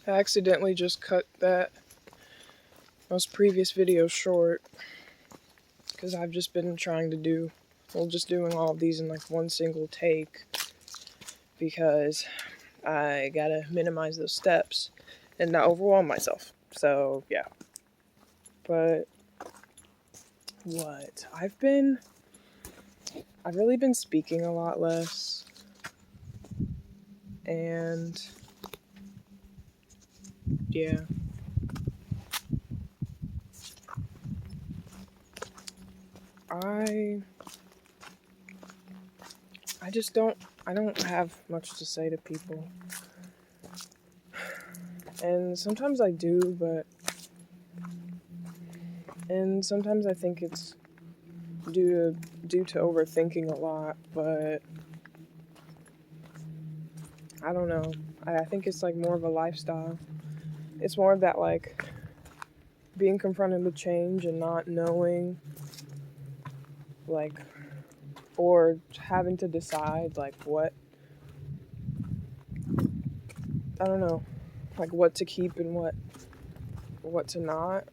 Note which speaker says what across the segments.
Speaker 1: I accidentally just cut that most previous video short because I've just been trying to just doing all of these in like one single take because I gotta minimize those steps and not overwhelm myself. So yeah. But what? I've really been speaking a lot less, and yeah. I don't have much to say to people. And sometimes I do, and sometimes I think it's due to overthinking a lot, but I don't know. I think it's like more of a lifestyle. It's more of that like being confronted with change and not knowing, like, or having to decide like I don't know, like what to keep and what to not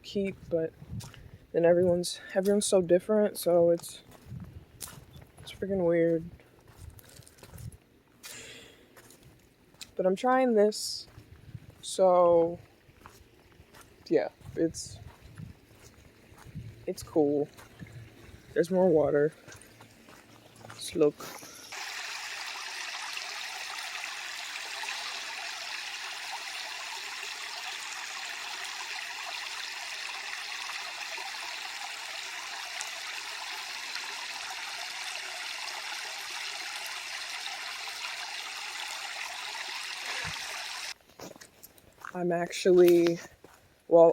Speaker 1: keep, but then everyone's so different, so it's freaking weird. But I'm trying this, so yeah, it's cool. There's more water. Let's look.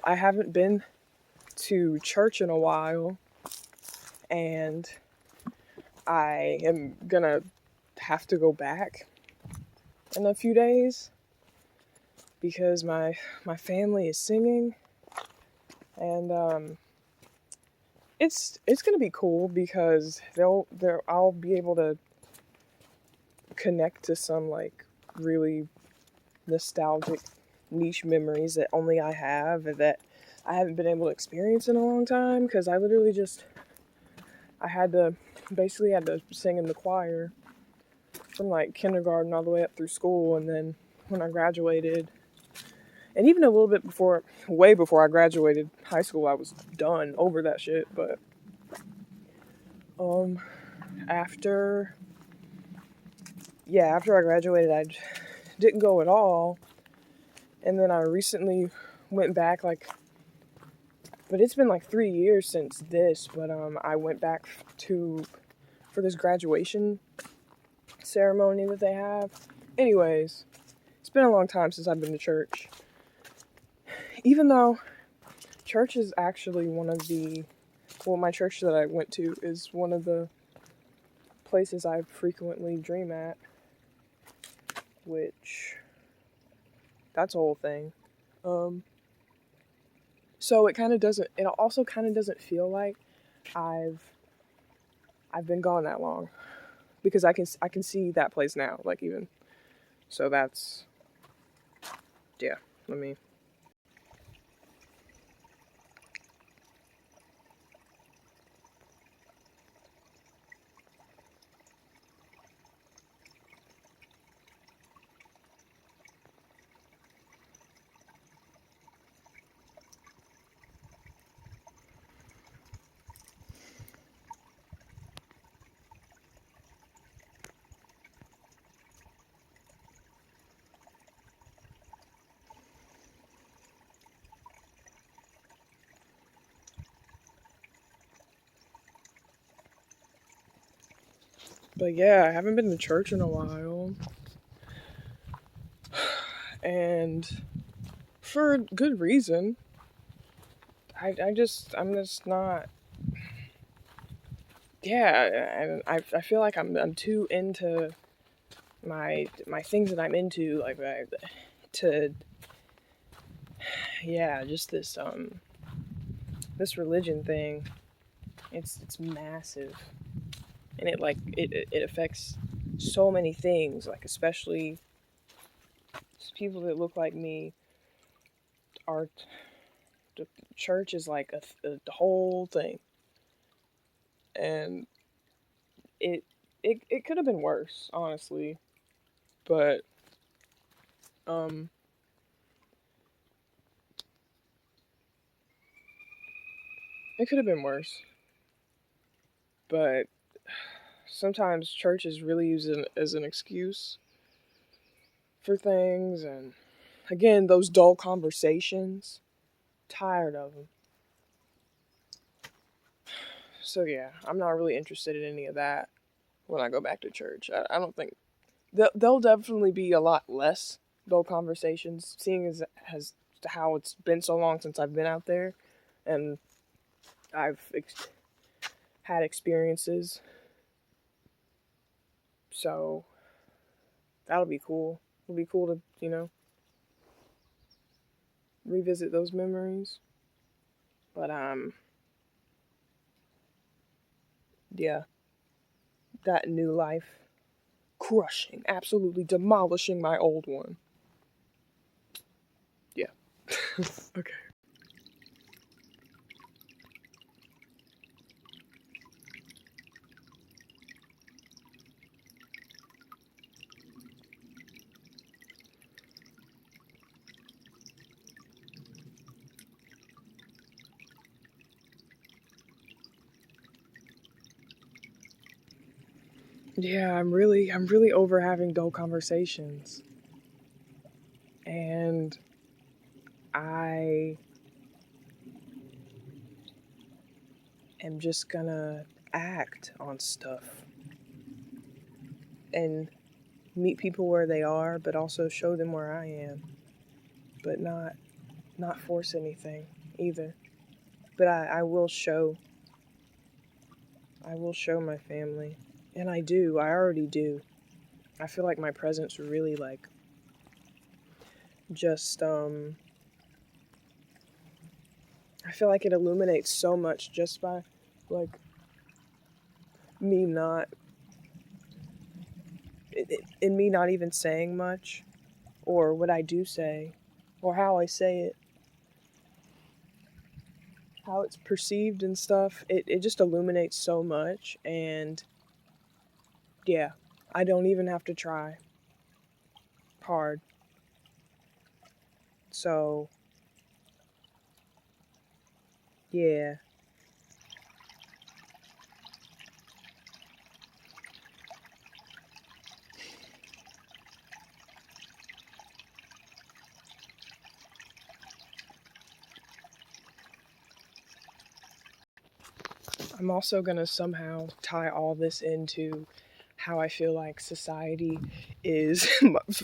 Speaker 1: I haven't been to church in a while, and I am gonna have to go back in a few days because my family is singing, and it's gonna be cool because I'll be able to connect to some like really nostalgic niche memories that only I have and that I haven't been able to experience in a long time, because I had to sing in the choir from like kindergarten all the way up through school, and then when I graduated, and even a little bit way before I graduated high school, I was done over that shit. But after I graduated, I didn't go at all, and then I recently went back, but it's been like 3 years since this, but I went back for this graduation ceremony that they have. Anyways, it's been a long time since I've been to church. Even though church is actually my church that I went to is one of the places I frequently dream at, which, that's a whole thing. So it also kind of doesn't feel like I've been gone that long, because I can see that place now, like, even. So that's, yeah, let me. But yeah, I haven't been to church in a while. And for good reason. I'm just not. Yeah, I feel like I'm too into my things that I'm into, like, just this religion thing. It's massive, and it affects so many things, like especially people that look like me are, the church is like the whole thing. And it could have been worse, honestly. But, it could have been worse. But sometimes church is really used as an excuse for things. And again, those dull conversations, tired of them. So yeah, I'm not really interested in any of that when I go back to church. I don't think there'll definitely be a lot less dull conversations, seeing as to how it's been so long since I've been out there, and I've had experiences. So that'll be cool. It'll be cool to revisit those memories. But yeah, that new life, crushing, absolutely demolishing my old one. Yeah. Okay. Yeah, I'm really over having dull conversations. And I am just gonna act on stuff and meet people where they are, but also show them where I am, but not force anything either. But I will show my family, and I already do. I feel like my presence really like just I feel like it illuminates so much just by like me not in me not even saying much, or what I do say, or how I say it, how it's perceived and stuff. It just illuminates so much. And yeah, I don't even have to try hard. So yeah. I'm also gonna somehow tie all this into how I feel like society is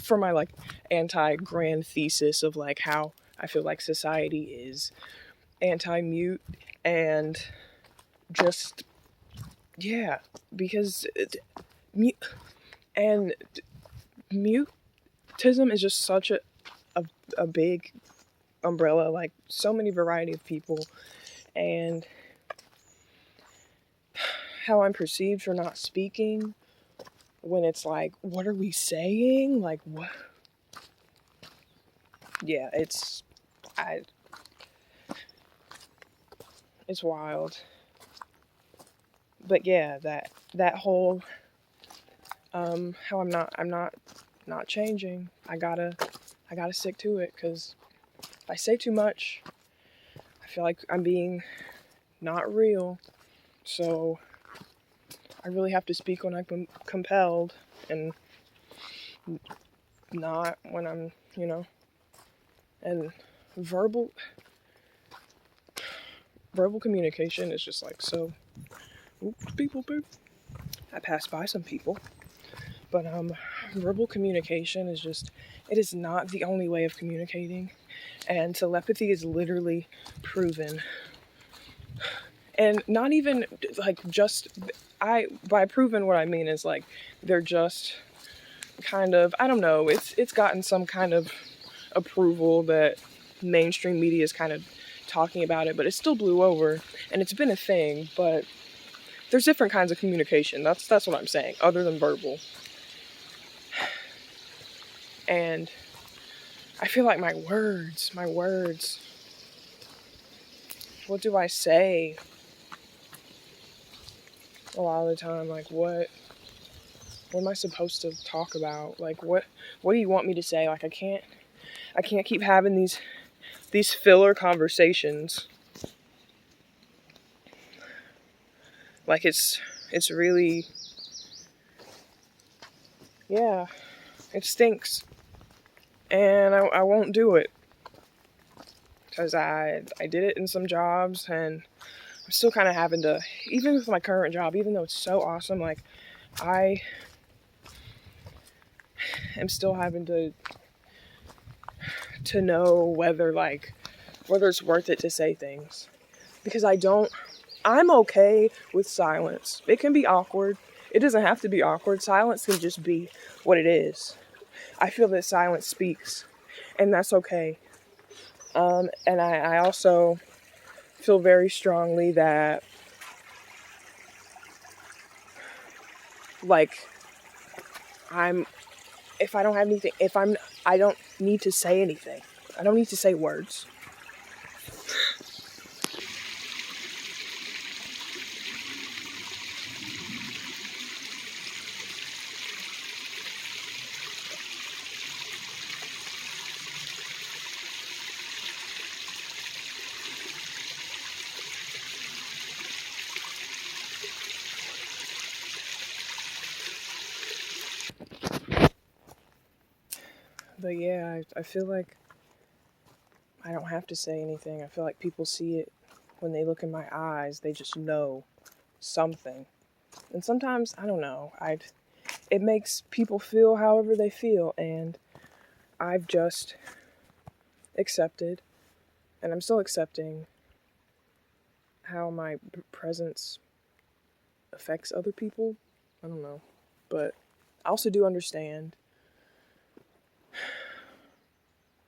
Speaker 1: for my like anti-grand thesis of like how I feel like society is anti-mute. And just yeah, because mute and mutism is just such a big umbrella, like so many variety of people, and how I'm perceived for not speaking when it's like, what are we saying? Like, what? Yeah, it's wild. But yeah, that whole how I'm not changing. I gotta stick to it, because if I say too much, I feel like I'm being not real. So I really have to speak when I'm compelled, and not when I'm, and verbal communication is just like so. Oops, people, boop. I passed by some people, but verbal communication is just, it is not the only way of communicating, and telepathy is literally proven. And not even like just by proven, what I mean is like they're just kind of, I don't know, it's gotten some kind of approval that mainstream media is kind of talking about it, but it still blew over, and it's been a thing. But there's different kinds of communication. That's what I'm saying, other than verbal. And I feel like my words, what do I say a lot of the time? Like, what am I supposed to talk about? Like, what do you want me to say? Like, I can't keep having these filler conversations. Like, it's really, yeah, it stinks. And I won't do it. Because I did it in some jobs, and I'm still kind of having to, even with my current job, even though it's so awesome, like, I am still having to know whether it's worth it to say things. Because I'm okay with silence. It can be awkward. It doesn't have to be awkward. Silence can just be what it is. I feel that silence speaks, and that's okay. And I also feel very strongly that, like, if I don't have anything, I don't need to say anything. I don't need to say words. But yeah, I feel like I don't have to say anything. I feel like people see it when they look in my eyes. They just know something. And sometimes, I don't know, it makes people feel however they feel, and I've just accepted, and I'm still accepting how my presence affects other people. I don't know. But I also do understand.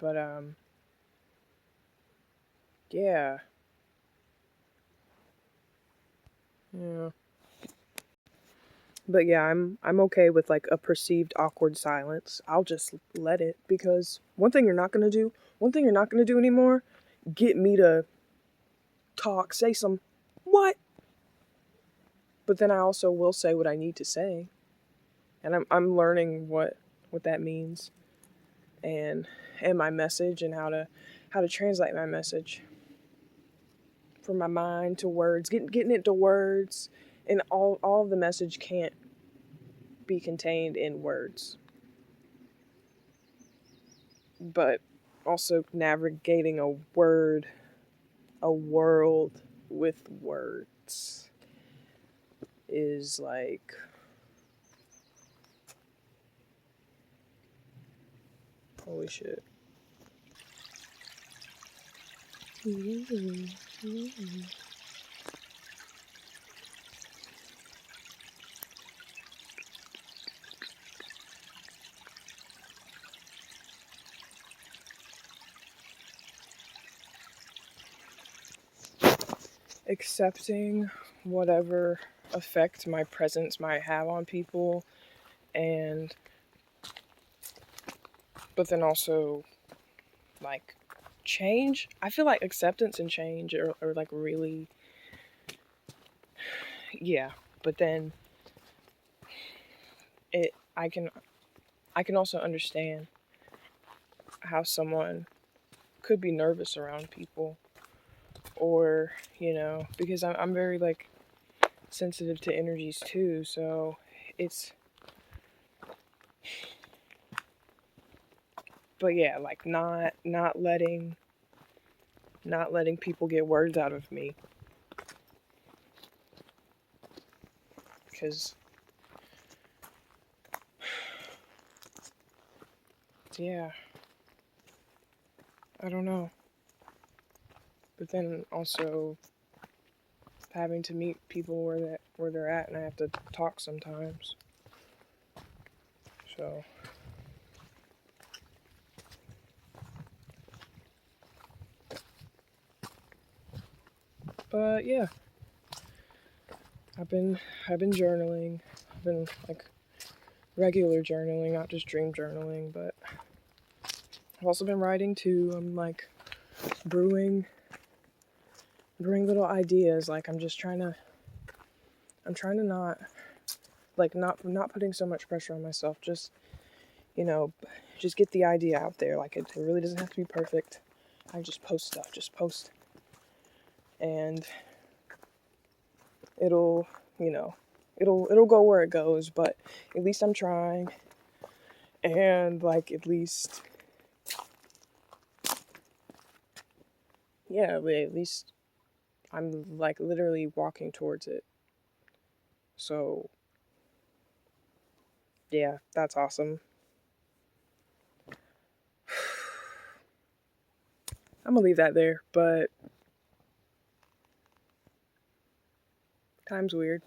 Speaker 1: But yeah. Yeah. But yeah, I'm okay with like a perceived awkward silence. I'll just let it, because one thing you're not gonna do anymore, get me to talk, say some what? But then I also will say what I need to say. And I'm learning what that means, and my message, and how to translate my message from my mind to words, getting it to words, and all of the message can't be contained in words. But also navigating a world with words is like, holy shit. Accepting whatever effect my presence might have on people, and but then also, like, change. I feel like acceptance and change are like really, yeah. But then I can also understand how someone could be nervous around people, or because I'm very like sensitive to energies too, so it's, but yeah, like not letting people get words out of me, because yeah, I don't know. But then also having to meet people where they're at, and I have to talk sometimes. So but yeah, I've been journaling. I've been like regular journaling, not just dream journaling, but I've also been writing too. I'm like brewing little ideas. Like I'm trying to not putting so much pressure on myself. Just, just get the idea out there. Like it really doesn't have to be perfect. I just post stuff, and it'll go where it goes, but at least I'm trying. And like at least I'm like literally walking towards it. So yeah, that's awesome. I'm gonna leave that there, but time's weird.